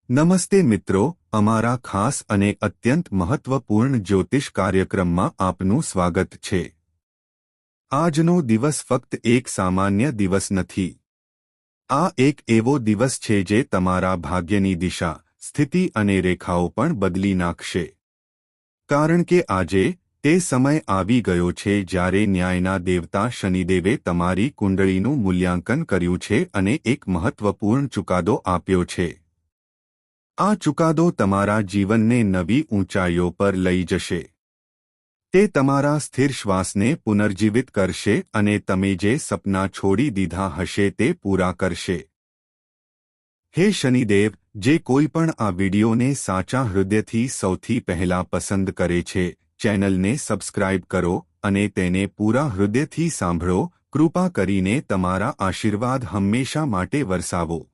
નમસ્તે મિત્રો, અમારા ખાસ અને અત્યંત મહત્વપૂર્ણ જ્યોતિષ કાર્યક્રમમાં આપનું સ્વાગત છે। આજનો દિવસ ફક્ત એક સામાન્ય દિવસ નથી। આ એક એવો દિવસ છે જે તમારા ભાગ્યની દિશા, સ્થિતિ અને રેખાઓ પણ બદલી નાખશે। કારણ કે આજે તે સમય આવી ગયો છે જ્યારે ન્યાયના દેવતા શનિદેવે તમારી કુંડળીનું મૂલ્યાંકન કર્યું છે અને એક મહત્વપૂર્ણ ચુકાદો આપ્યો છે। આ ચુકાદો તમારા જીવનને નવી ઊંચાઈઓ પર લઈ જશે। તે તમારા સ્થિર શ્વાસને પુનર્જીવિત કરશે અને તમે જે સપના છોડી દીધા હશે તે પૂરા કરશે। હે શનિદેવ, જે કોઈ પણ આ વિડિયોને સાચા હૃદયથી સૌથી પહેલા પસંદ કરે છે, ચેનલને સબસ્ક્રાઇબ કરો અને તેને પૂરા હૃદયથી સાંભળો। કૃપા કરીને તમારા આશીર્વાદ હંમેશા માટે વરસાવો।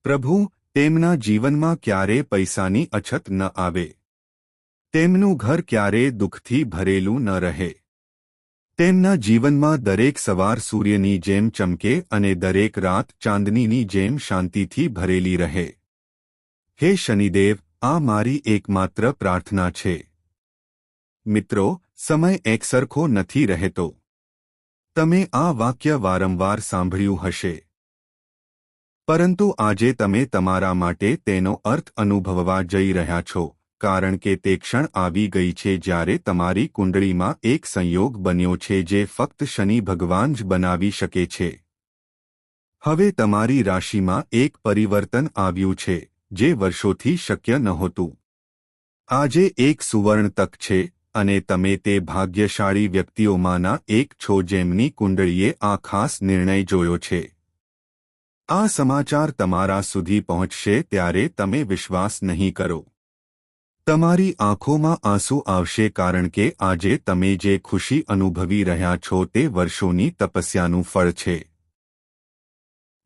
પ્રભુ, તેમના જીવનમાં ક્યારે પૈસાની અછત ન આવે। તેમનું ઘર ક્યારે દુઃખથી ભરેલું ન રહે। તેમના જીવનમાં દરેક સવાર સૂર્યની જેમ ચમકે અને દરેક રાત ચાંદનીની જેમ શાંતિથી ભરેલી રહે। હે શનિદેવ, આ મારી એકમાત્ર પ્રાર્થના છે। મિત્રો, સમય એકસરખો નથી રહેતો। તમે આ વાક્ય વારંવાર સાંભળ્યું હશે। પરંતુ આજે તમે તમારા માટે તેનો અર્થ અનુભવવા જઈ રહ્યા છો, કારણ કે તે ક્ષણ આવી ગઈ છે જ્યારે તમારી કુંડળીમાં એક સંયોગ બન્યો છે જે ફક્ત શનિ ભગવાન જ બનાવી શકે છે। હવે તમારી રાશિમાં એક પરિવર્તન આવ્યું છે જે વર્ષોથી શક્ય નહોતું। આજે એક સુવર્ણ તક છે અને તમે તે ભાગ્યશાળી વ્યક્તિઓમાંના એક છો જેમની કુંડળીએ આ ખાસ નિર્ણય જોયો છે। આ સમાચાર તમારા સુધી પહોંચશે ત્યારે તમે વિશ્વાસ નહીં કરો। તમારી આંખોમાં આંસુ આવશે કારણ કે આજે તમે જે ખુશી અનુભવી રહ્યા છો તે વર્ષોની તપસ્યાનું ફળ છે।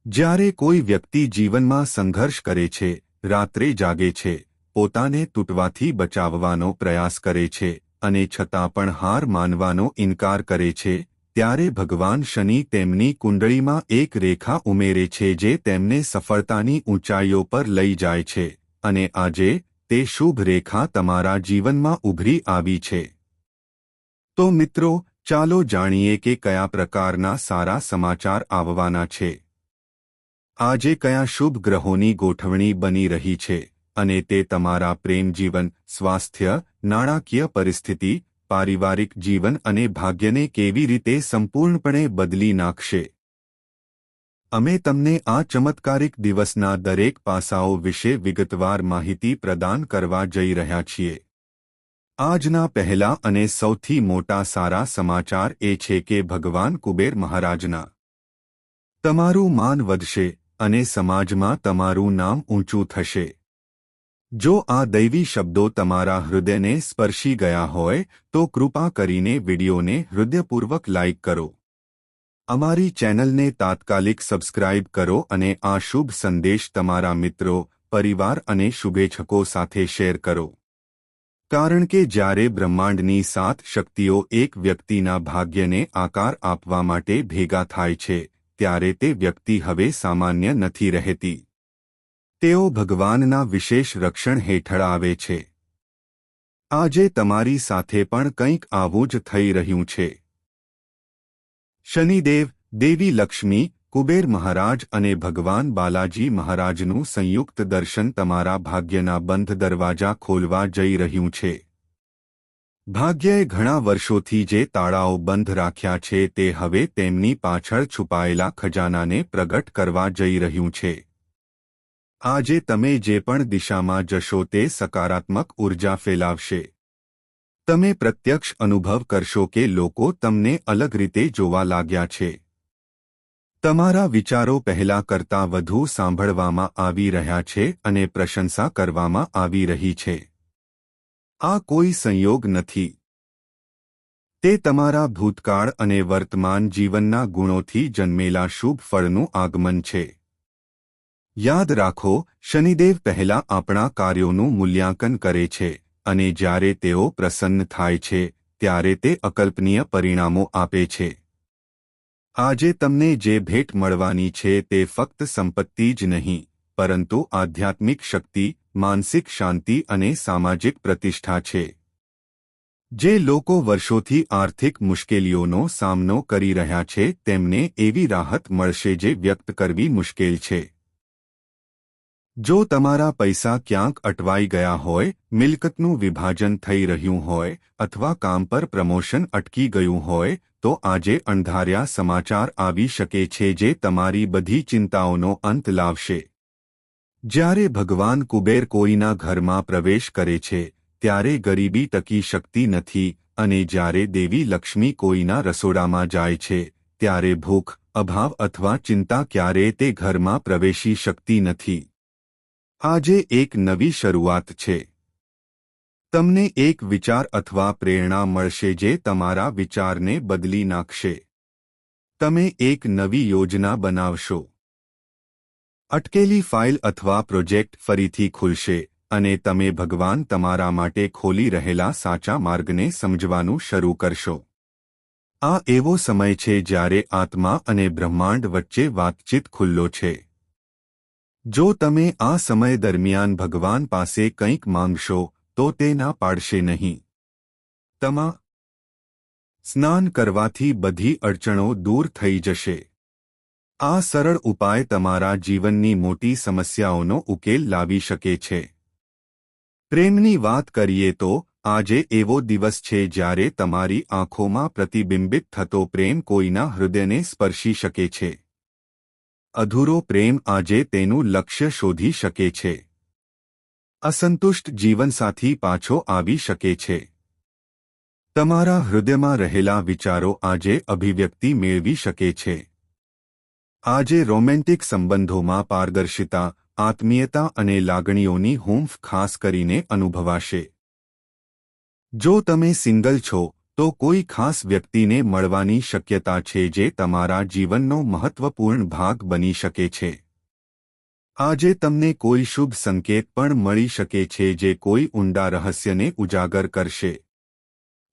જ્યારે કોઈ વ્યક્તિ જીવનમાં સંઘર્ષ કરે છે, રાત્રે જાગે છે, પોતાને તૂટવાથી બચાવવાનો પ્રયાસ કરે છે અને છતાં પણ હાર માનવાનો ઇનકાર કરે છે, ત્યારે ભગવાન શનિ તેમની કુંડળીમાં એક રેખા ઉમેરે છે જે તેમને સફળતાની ઊંચાઈઓ પર લઈ જાય છે અને આજે તે શુભ રેખા તમારા જીવનમાં ઉભરી આવી છે। તો મિત્રો, ચાલો જાણીએ કે કયા પ્રકારના સારા સમાચાર આવવાના છે। આજે કયા શુભ ગ્રહોની ગોઠવણી બની રહી છે અને તે તમારા પ્રેમ જીવન, સ્વાસ્થ્ય, નાણાકીય પરિસ્થિતિ, પારિવારિક જીવન અને ભાગ્યને કેવી રીતે સંપૂર્ણપણે બદલી નાખશે। અમે તમને આ ચમત્કારિક દિવસના દરેક પાસાઓ વિશે વિગતવાર માહિતી પ્રદાન કરવા જઈ રહ્યા છીએ। આજના પહેલા અને સૌથી મોટા સારા સમાચાર એ છે કે ભગવાન કુબેર મહારાજના તમારું માન વધશે અને સમાજમાં તમારું નામ ઊંચું થશે। જો આ દૈવી શબ્દો તમારા હૃદયને સ્પર્શી ગયા હોય તો કૃપા કરીને વિડિયોને હૃદયપૂર્વક લાઇક કરો, અમારી ચેનલને તાત્કાલિક સબસ્ક્રાઇબ કરો અને આ શુભ સંદેશ તમારા મિત્રો, પરિવાર અને શુભેચ્છકો સાથે શેર કરો। કારણ કે જ્યારે બ્રહ્માંડની 7 શક્તિઓ એક વ્યક્તિના ભાગ્યને આકાર આપવા માટે ભેગા થાય છે, ત્યારે તે વ્યક્તિ હવે સામાન્ય નથી રહેતી। તેઓ ભગવાનના વિશેષ રક્ષણ હેઠળ આવે છે। આજે તમારી સાથે પણ કંઈક આવું જ થઈ રહ્યું છે। શનિદેવ, દેવી લક્ષ્મી, કુબેર મહારાજ અને ભગવાન બાલાજી મહારાજનું સંયુક્ત દર્શન તમારા ભાગ્યના બંધ દરવાજા ખોલવા જઈ રહ્યું છે। ભાગ્યએ ઘણા વર્ષોથી જે તાળાઓ બંધ રાખ્યા છે તે હવે તેમની પાછળ છુપાયેલા ખજાનાને પ્રગટ કરવા જઈ રહ્યું છે। આજે તમે જે પણ દિશામાં જશો તે સકારાત્મક ઉર્જા ફેલાવશે। તમે પ્રત્યક્ષ અનુભવ કરશો કે લોકો તમને અલગ રીતે જોવા લાગ્યા છે। તમારા વિચારો પહેલા કરતાં વધુ સાંભળવામાં આવી રહ્યા છે અને પ્રશંસા કરવામાં આવી રહી છે। આ કોઈ સંયોગ નથી। તે તમારા ભૂતકાળ અને વર્તમાન જીવનના ગુણોથી જન્મેલા શુભ ફળનું આગમન છે। યાદ રાખો, શનિદેવ પહેલા આપણા કાર્યોનું મૂલ્યાંકન કરે છે અને જ્યારે તેઓ પ્રસન્ન થાય છે ત્યારે તે અકલ્પનીય પરિણામો આપે છે। આજે તમને જે ભેટ મળવાની છે તે ફક્ત સંપત્તિ જ નહીં, પરંતુ આધ્યાત્મિક શક્તિ, માનસિક શાંતિ અને સામાજિક પ્રતિષ્ઠા છે. જે લોકો વર્ષોથી આર્થિક મુશ્કેલીઓનો સામનો કરી રહ્યા છે તેમને એવી રાહત મળશે જે વ્યક્ત કરવી મુશ્કેલ છે. જો તમારા પૈસા ક્યાંક અટવાઈ ગયા હોય, મિલકતનું વિભાજન થઈ રહ્યું હોય અથવા કામ પર પ્રમોશન અટકી ગયું હોય, તો આજે અણધાર્યા સમાચાર આવી શકે છે જે તમારી બધી ચિંતાઓનો અંત લાવશે. જ્યારે ભગવાન કુબેર કોઈના ઘરમાં પ્રવેશ કરે છે ત્યારે ગરીબી ટકી શકતી નથી અને જ્યારે દેવી લક્ષ્મી કોઈના રસોડામાં જાય છે ત્યારે ભૂખ, અભાવ અથવા ચિંતા ક્યારેય તે ઘરમાં પ્રવેશી શકતી નથી. આજે એક નવી શરૂઆત છે. તમને એક વિચાર અથવા પ્રેરણા મળશે જે તમારા વિચારને બદલી નાખશે. તમે એક નવી યોજના બનાવશો. અટકેલી ફાઇલ અથવા પ્રોજેક્ટ ફરીથી ખુલશે અને તમે ભગવાન તમારા માટે ખોલી રહેલા સાચા માર્ગને સમજવાનું શરૂ કરશો. આ એવો સમય છે જ્યારે આત્મા અને બ્રહ્માંડ વચ્ચે વાતચીત ખુલ્લો છે. જો તમે આ સમય દરમિયાન ભગવાન પાસે કંઈક માંગશો તો તે ના પાડશે નહીં. સ્નાન કરવાથી બધી અડચણો દૂર થઈ જશે. આ સરળ ઉપાય તમારા જીવનની મોટી સમસ્યાઓનો ઉકેલ લાવી શકે છે. પ્રેમની વાત કરીએ તો આજે એવો દિવસ છે જ્યારે તમારી આંખોમાં પ્રતિબિંબિત થતો પ્રેમ કોઈના હૃદયને સ્પર્શી શકે છે. અધૂરો પ્રેમ આજે તેનું લક્ષ્ય શોધી શકે છે. અસંતુષ્ટ જીવનસાથી પાછો આવી શકે છે. તમારા હૃદયમાં રહેલા વિચારો આજે અભિવ્યક્તિ મેળવી શકે છે. આજે રોમેન્ટિક સંબંધોમાં પારદર્શિતા, આત્મીયતા અને લાગણીઓની હૂંફ ખાસ કરીને અનુભવાશે. જો તમે સિંગલ છો તો કોઈ ખાસ વ્યક્તિને મળવાની શક્યતા છે જે તમારા જીવનનો મહત્વપૂર્ણ ભાગ બની શકે છે. આજે તમને કોઈ શુભ સંકેત પણ મળી શકે છે જે કોઈ ઊંડા રહસ્યને ઉજાગર કરશે.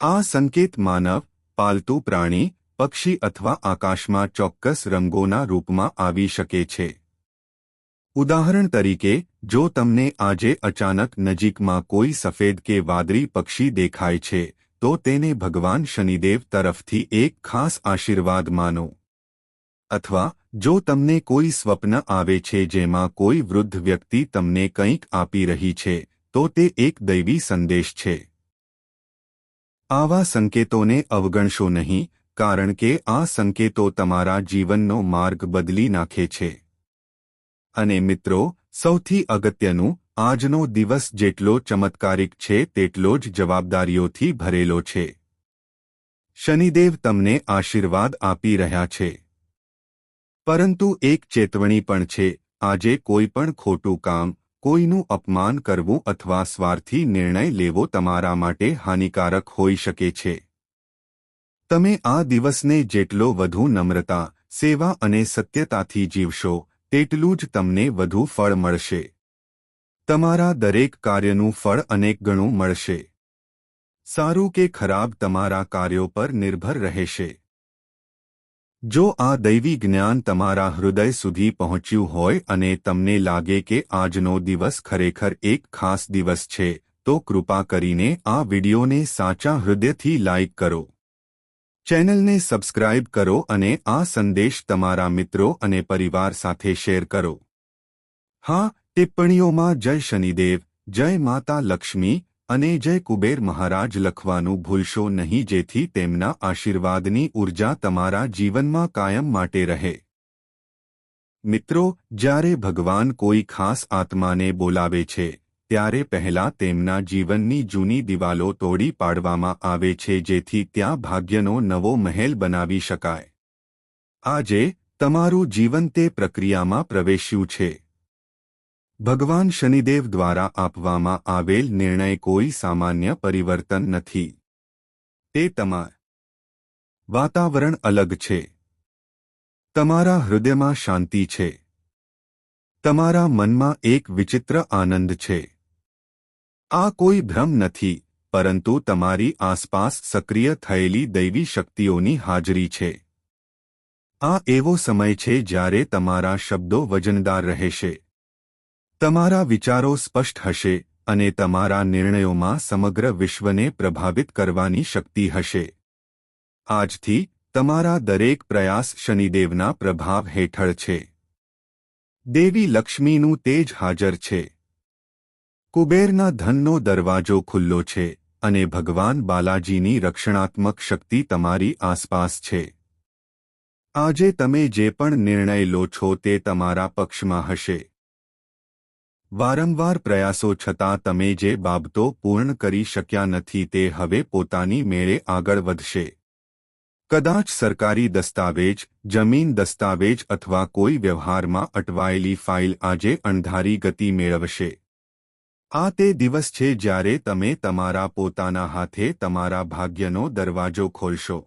આ સંકેત માનવ, પાલતુ પ્રાણી, પક્ષી અથવા આકાશમાં ચોક્કસ રંગોના રૂપમાં આવી શકે છે. ઉદાહરણ તરીકે, જો તમને આજે અચાનક નજીકમાં કોઈ સફેદ કે વાદળી પક્ષી દેખાય છે તો તેને ભગવાન શનિદેવ તરફથી એક ખાસ આશીર્વાદ માનો. અથવા જો તમને કોઈ સ્વપ્ન આવે છે જેમાં કોઈ વૃદ્ધ વ્યક્તિ તમને કંઈક આપી રહી છે તો તે એક દૈવી સંદેશ છે. આવા સંકેતોને અવગણશો નહીં, કારણ કે આ સંકેતો તમારા જીવનનો માર્ગ બદલી નાખે છે. અને મિત્રો, સૌથી અગત્યનું, આજનો દિવસ જેટલો ચમત્કારિક છે તેટલો જ જવાબદારીઓથી ભરેલો છે. શનિદેવ તમને આશીર્વાદ આપી રહ્યા છે. પરંતુ એક ચેતવણી પણ છે. આજે કોઈ પણ ખોટું કામ, કોઈનું અપમાન કરવું અથવા સ્વાર્થી નિર્ણય લેવો તમારા માટે હાનિકારક હોઈ શકે છે. તમે આ દિવસને જેટલો વધુ નમ્રતા, સેવા અને સત્યતાથી જીવશો તેટલું જ તમને વધુ ફળ મળશે. તમારા દરેક કાર્યનું ફળ અનેક ગણું મળશે. સારું કે ખરાબ તમારા કાર્યો પર નિર્ભર રહેશે. જો આ દૈવી જ્ઞાન તમારા હૃદય સુધી પહોંચ્યું હોય અને તમને લાગે કે આજનો દિવસ ખરેખર એક ખાસ દિવસ છે, તો કૃપા કરીને આ વિડિયોને સાચા હૃદયથી લાઇક કરો. ચેનલને સબસ્ક્રાઇબ કરો અને આ સંદેશ તમારા મિત્રો અને પરિવાર સાથે શેર કરો. હા, ટિપ્પણીઓમાં જય શનિદેવ, જય માતા લક્ષ્મી અને જય કુબેર મહારાજ લખવાનું ભૂલશો નહીં જેથી તેમના આશીર્વાદની ઊર્જા તમારા જીવનમાં કાયમ માટે રહે. મિત્રો, જ્યારે ભગવાન કોઈ ખાસ આત્માને બોલાવે છે ત્યારે પહેલા તેમના જીવનની જૂની દિવાલો તોડી પાડવામાં આવે છે જેથી ત્યાં ભાગ્યનો નવો મહેલ બનાવી શકાય. આજે તમારું જીવન તે પ્રક્રિયામાં પ્રવેશ્યું છે. ભગવાન શનિદેવ દ્વારા આપવામાં આવેલ નિર્ણય કોઈ સામાન્ય પરિવર્તન નથી. તે વાતાવરણ અલગ છે. તમારા હૃદયમાં શાંતિ છે. તમારા મનમાં એક વિચિત્ર આનંદ છે. આ કોઈ ભ્રમ નથી, પરંતુ તમારી આસપાસ સક્રિય થયેલી દૈવી શક્તિઓની હાજરી છે. આ એવો સમય છે જ્યારે તમારા શબ્દો વજનદાર રહેશે. તમારા વિચારો સ્પષ્ટ હશે અને તમારા નિર્ણયોમાં સમગ્ર વિશ્વને પ્રભાવિત કરવાની શક્તિ હશે. આજથી તમારા દરેક પ્રયાસ શનિદેવના પ્રભાવ હેઠળ છે. દેવી લક્ષ્મીનું તેજ હાજર છે. કુબેરના ધનનો દરવાજો ખુલ્લો છે અને ભગવાન બાલાજીની રક્ષણાત્મક શક્તિ તમારી આસપાસ છે. આજે તમે જે પણ નિર્ણય લો છો તે તમારા પક્ષમાં હશે. વારંવાર પ્રયાસો છતાં તમે જે બાબતો પૂર્ણ કરી શક્યા નથી તે હવે પોતાની મેળે આગળ વધશે. કદાચ સરકારી દસ્તાવેજ, જમીન દસ્તાવેજ અથવા કોઈ વ્યવહારમાં અટવાયેલી ફાઇલ આજે અણધારી ગતિ મેળવશે. આ તે દિવસ છે જ્યારે તમે તમારા પોતાના હાથે તમારા ભાગ્યનો દરવાજો ખોલશો.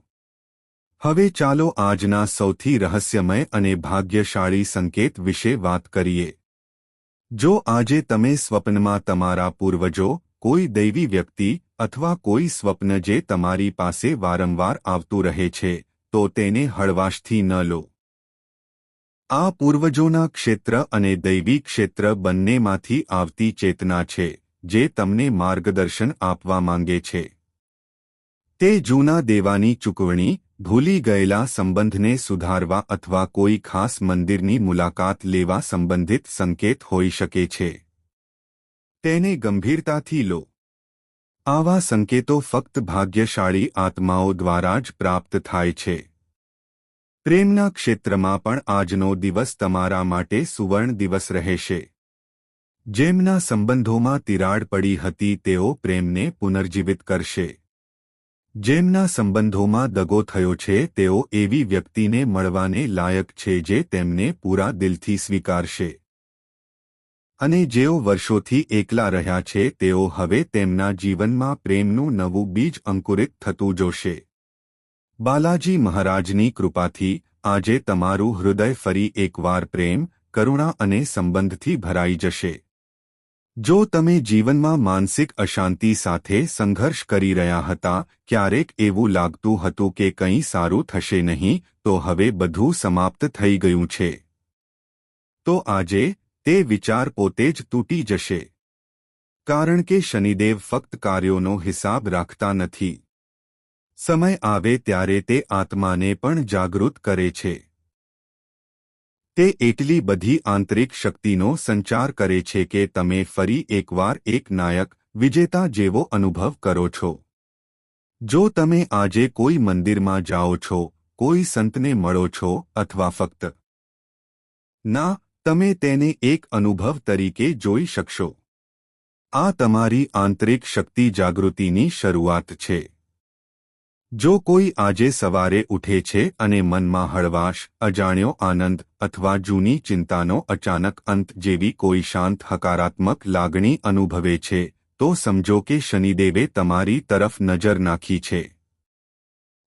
હવે ચાલો આજના સૌથી રહસ્યમય અને ભાગ્યશાળી સંકેત વિશે વાત કરીએ. જો આજે તમે સ્વપ્નમાં તમારા પૂર્વજો, કોઈ દૈવી વ્યક્તિ અથવા કોઈ સ્વપ્ન જે તમારી પાસે વારંવાર આવતું રહે છે, તો તેને હળવાશથી ન લો. આ પૂર્વજોના ક્ષેત્ર અને દૈવી ક્ષેત્ર બંનેમાંથી આવતી ચેતના છે, જે તમને માર્ગદર્શન આપવા માંગે છે. તે જૂના દેવાની ચૂકવણી, ભૂલી ગયેલા સંબંધને સુધારવા અથવા કોઈ ખાસ મંદિરની મુલાકાત લેવા સંબંધિત સંકેત હોઈ શકે છે. તેને ગંભીરતાથી લો. આવા સંકેતો ફક્ત ભાગ્યશાળી આત્માઓ દ્વારા જ પ્રાપ્ત થાય છે. પ્રેમના ક્ષેત્રમાં પણ આજનો દિવસ તમારા માટે સુવર્ણ દિવસ રહેશે. જેમના સંબંધોમાં તિરાડ પડી હતી તેઓ પ્રેમને પુનર્જીવિત કરશે. જેમના સંબંધોમાં દગો થયો છે તેઓ એવી વ્યક્તિને મળવાને લાયક છે જે તેમને પૂરા દિલથી સ્વીકારશે. અને જેઓ વર્ષોથી એકલા રહ્યા છે તેઓ હવે તેમના જીવનમાં પ્રેમનું નવું બીજ અંકુરિત થતું જોશે. બાલાજી મહારાજની કૃપાથી આજે તમારું હૃદય ફરી એકવાર પ્રેમ, કરુણા અને સંબંધથી ભરાઈ જશે. જો તમે જીવનમાં માનસિક અશાંતિ સાથે સંઘર્ષ કરી રહ્યા હતા, ક્યારેક એવું લાગતું હતું કે કંઈ સારું થશે નહીં, તો હવે બધું સમાપ્ત થઈ ગયું છે. તો આજે તે વિચાર પોતે જ તૂટી જશે. કારણ કે શનિદેવ ફક્ત કાર્યોનો હિસાબ રાખતા નથી. સમય આવે ત્યારે તે આત્માને પણ જાગૃત કરે છે. તે એટલી બધી આંતરિક શક્તિનો સંચાર કરે છે કે તમે ફરી એકવાર એક નાયક, વિજેતા જેવો અનુભવ કરો છો. જો તમે આજે કોઈ મંદિરમાં જાઓ છો, કોઈ સંતને મળો છો અથવા ફક્ત ના, તમે તેને એક અનુભવ તરીકે જોઈ શકશો. આ તમારી આંતરિક શક્તિ જાગૃતિની શરૂઆત છે. જો કોઈ આજે સવારે ઉઠે છે અને મનમાં હળવાશ, અજાણ્યો આનંદ અથવા જૂની ચિંતાનો અચાનક અંત જેવી કોઈ શાંત હકારાત્મક લાગણી અનુભવે છે, તો સમજો કે શનિદેવે તમારી તરફ નજર નાખી છે.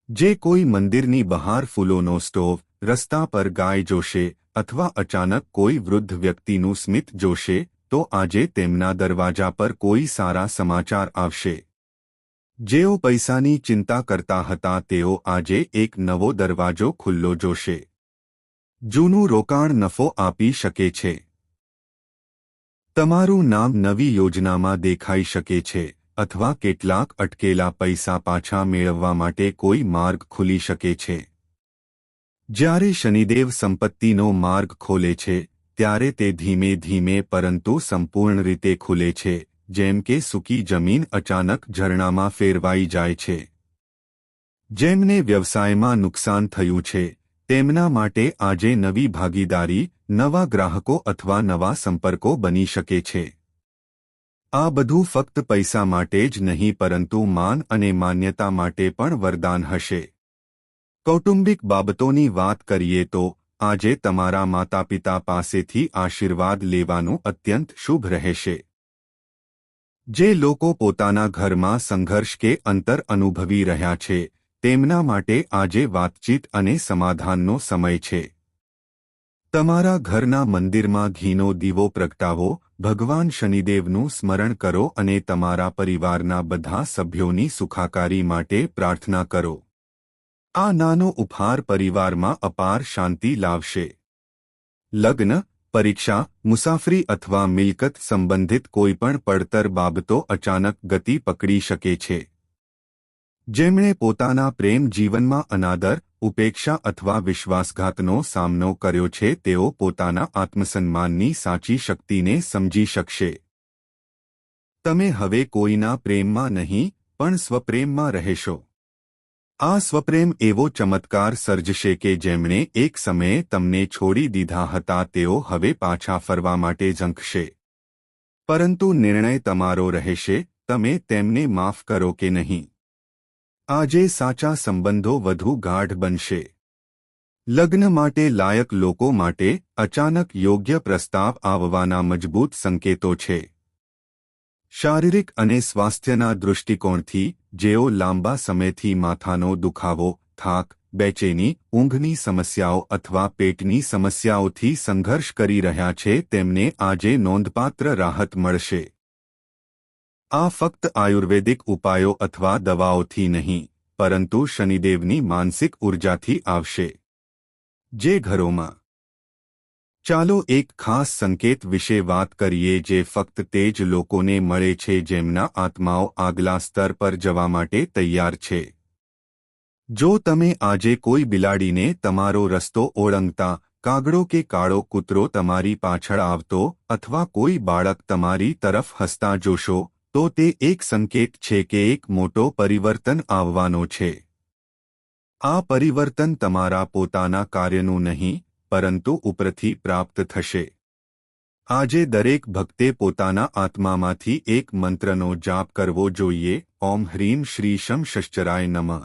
જે કોઈ મંદિરની બહાર ફૂલોનો સ્ટોવ, રસ્તા પર ગાય જોશે અથવા અચાનક કોઈ વૃદ્ધ વ્યક્તિનું સ્મિત જોશે, તો આજે તેમના દરવાજા પર કોઈ સારા સમાચાર આવશે. જેઓ પૈસાની ચિંતા કરતા હતા તેઓ આજે એક નવો દરવાજો ખુલ્લો જોશે. જૂનું રોકાણ નફો આપી શકે છે. તમારું નામ નવી યોજનામાં દેખાઈ શકે છે અથવા કેટલાક અટકેલા પૈસા પાછા મેળવવા માટે કોઈ માર્ગ ખુલી શકે છે. જ્યારે શનિદેવ સંપત્તિનો માર્ગ ખોલે છે, ત્યારે તે ધીમે ધીમે પરંતુ સંપૂર્ણ રીતે ખુલે છે, જેમ કે સૂકી જમીન અચાનક ઝરણામાં ફેરવાઈ જાય છે. જેમને વ્યવસાયમાં નુકસાન થયું છે, તેમના માટે આજે નવી ભાગીદારી, નવા ગ્રાહકો અથવા નવા સંપર્કો બની શકે છે. આ બધું ફક્ત પૈસા માટે જ નહીં પરંતુ માન અને માન્યતા માટે પણ વરદાન હશે. કૌટુંબિક બાબતોની વાત કરીએ તો આજે તમારા માતાપિતા પાસેથી આશીર્વાદ લેવાનું અત્યંત શુભ રહેશે. જે લોકો પોતાના ઘરમાં સંઘર્ષ કે અંતર અનુભવી રહ્યા છે, તેમના માટે આજે વાતચીત અને સમાધાનનો સમય છે. તમારા ઘરના મંદિરમાં ઘીનો દીવો પ્રગટાવો, ભગવાન શનિદેવનું સ્મરણ કરો અને તમારા પરિવારના બધા સભ્યોની સુખાકારી માટે પ્રાર્થના કરો. આ નાનો ઉપહાર પરિવારમાં અપાર શાંતિ લાવશે. લગ્ન, પરીક્ષા, મુસાફરી અથવા મિલકત સંબંધિત કોઈપણ પડતર બાબતો અચાનક ગતિ પકડી શકે છે. જેમણે પોતાના પ્રેમ જીવનમાં અનાદર, ઉપેક્ષા અથવા વિશ્વાસઘાતનો સામનો કર્યો છે તેઓ પોતાના આત્મસન્માનની સાચી શક્તિને સમજી શકશે. તમે હવે કોઈના પ્રેમમાં નહીં પણ સ્વપ્રેમમાં રહેશો. આ સ્વપ્રેમ એવો ચમત્કાર સર્જશે કે જેમણે એક સમયે તમને છોડી દીધા હતા તેઓ હવે પાછા ફરવા માટે ઝંખશે. પરંતુ નિર્ણય તમારો રહેશે, તમે તેમને માફ કરો કે નહીં. આજે સાચા સંબંધો વધુ ગાઢ બનશે. લગ્ન માટે લાયક લોકો માટે અચાનક યોગ્ય પ્રસ્તાવ આવવાના મજબૂત સંકેતો છે. શારીરિક અને સ્વાસ્થ્યના દૃષ્ટિકોણથી, જેઓ લાંબા સમયથી માથાનો દુખાવો, થાક, બેચેની, ઊંઘની સમસ્યાઓ અથવા પેટની સમસ્યાઓથી સંઘર્ષ કરી રહ્યા છે તેમને આજે નોંધપાત્ર રાહત મળશે. આ ફક્ત આયુર્વેદિક ઉપાયો અથવા દવાઓથી નહીં, પરંતુ શનિદેવની માનસિક ઉર્જાથી આવશે. જે ઘરોમાં. ચાલો એક ખાસ સંકેત વિશે વાત કરીએ જે ફક્ત તે જ લોકોને મળે છે જેમના આત્માઓ આગલા સ્તર પર જવા માટે તૈયાર છે. જો તમે આજે કોઈ બિલાડીને તમારો રસ્તો ઓળંગતા, કાગડો કે કાળો કૂતરો તમારી પાછળ આવતો અથવા કોઈ બાળક તમારી તરફ હસતા જોશો, તો તે એક સંકેત છે કે એક મોટો પરિવર્તન આવવાનો છે. આ પરિવર્તન તમારા પોતાના કાર્યનું નહીં, પરંતુ ઉપરથી પ્રાપ્ત થશે. આજે દરેક ભક્તે પોતાના આત્મામાંથી એક મંત્રનો જાપ કરવો જોઈએ. ઓમ હ્રીમ શ્રી શમ શશ્ચરાય નમઃ.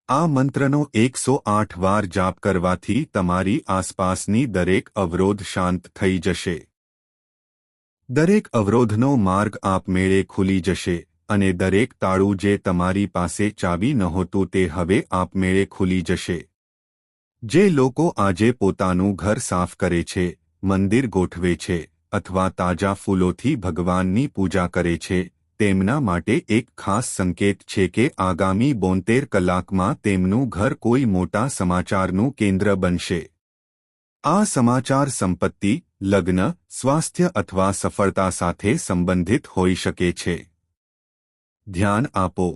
આ મંત્રનો 108 વાર જાપ કરવાથી તમારી આસપાસની દરેક અવરોધ શાંત થઈ જશે. દરેક અવરોધનો માર્ગ આપમેળે ખુલી જશે અને દરેક તાળું જે તમારી પાસે ચાવી નહોતું તે હવે આપમેળે ખુલી જશે. જે લોકો આજે પોતાનું ઘર સાફ કરે છે, મંદિર ગોઠવે છે અથવા તાજા ફૂલોથી ભગવાનની પૂજા કરે છે, તેમના માટે એક ખાસ સંકેત છે કે આગામી 72 કલાકમાં તેમનું ઘર કોઈ મોટા સમાચારનું કેન્દ્ર બનશે. આ સમાચાર સંપત્તિ, લગ્ન, સ્વાસ્થ્ય અથવા સફળતા સાથે સંબંધિત હોઈ શકે છે. ધ્યાન આપો.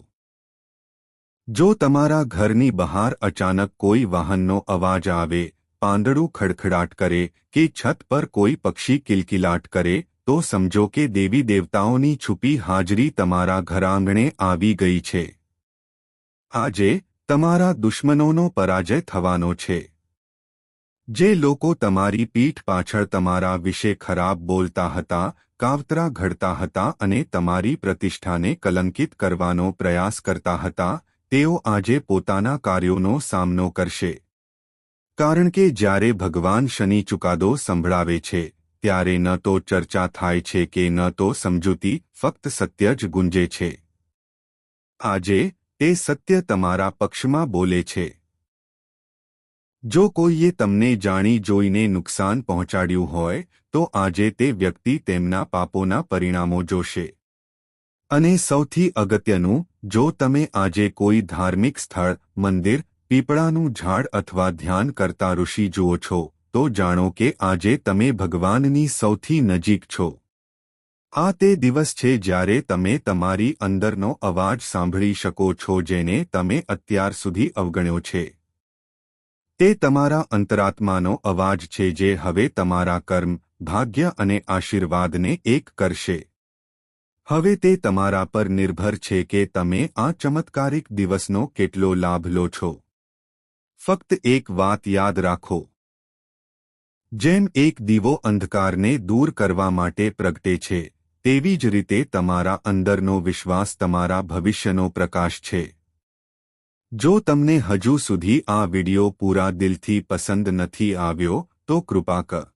જો તમારા ઘરની બહાર અચાનક કોઈ વાહનનો અવાજ આવે, પાંદડું ખડખડાટ કરે કે છત પર કોઈ પક્ષી કિલકિલાટ કરે, તો સમજો કે દેવી દેવતાઓની છુપી હાજરી તમારા ઘરાંગણે આવી ગઈ છે. આજે તમારા દુશ્મનોનો પરાજય થવાનો છે. જે લોકો તમારી પીઠ પાછળ તમારા વિશે ખરાબ બોલતા હતા, કાવતરા ઘડતા હતા અને તમારી પ્રતિષ્ઠાને કલંકિત કરવાનો પ્રયાસ કરતા હતા, તેઓ આજે પોતાના કાર્યોનો સામનો કરશે. કારણ કે જ્યારે ભગવાન શનિ ચુકાદો સંભળાવે છે, ત્યારે ન તો ચર્ચા થાય છે કે ન તો સમજૂતી, ફક્ત સત્ય જ ગુંજે છે. આજે તે સત્ય તમારા પક્ષમાં બોલે છે. જો કોઈએ તમને જાણી જોઈને નુકસાન પહોંચાડ્યું હોય, તો આજે તે વ્યક્તિ તેમના પાપોના પરિણામો જોશે. અને સૌથી અગત્યનું, જો તમે આજે કોઈ ધાર્મિક સ્થળ, મંદિર, પીપળાનું ઝાડ અથવા ધ્યાન કરતા ઋષિ જુઓ છો, તો જાણો કે આજે તમે ભગવાનની સૌથી નજીક છો. આ તે દિવસ છે જ્યારે તમે તમારી અંદરનો અવાજ સાંભળી શકો છો જેને તમે અત્યાર સુધી અવગણ્યો છે. તે તમારા અંતરાત્માનો અવાજ છે જે હવે તમારા કર્મ, ભાગ્ય અને આશીર્વાદને એક કરશે. હવે તે તમારા પર નિર્ભર છે કે તમે આ ચમત્કારિક દિવસનો કેટલો લાભ લો છો. ફક્ત એક વાત યાદ રાખો. જેમ એક દીવો અંધકારને દૂર કરવા માટે પ્રગટે છે, તેવી જ રીતે તમારા અંદરનો વિશ્વાસ તમારા ભવિષ્યનો પ્રકાશ છે. જો તમને હજુ સુધી આ વિડિયો પૂરા દિલથી પસંદ નથી આવ્યો, તો કૃપા કરી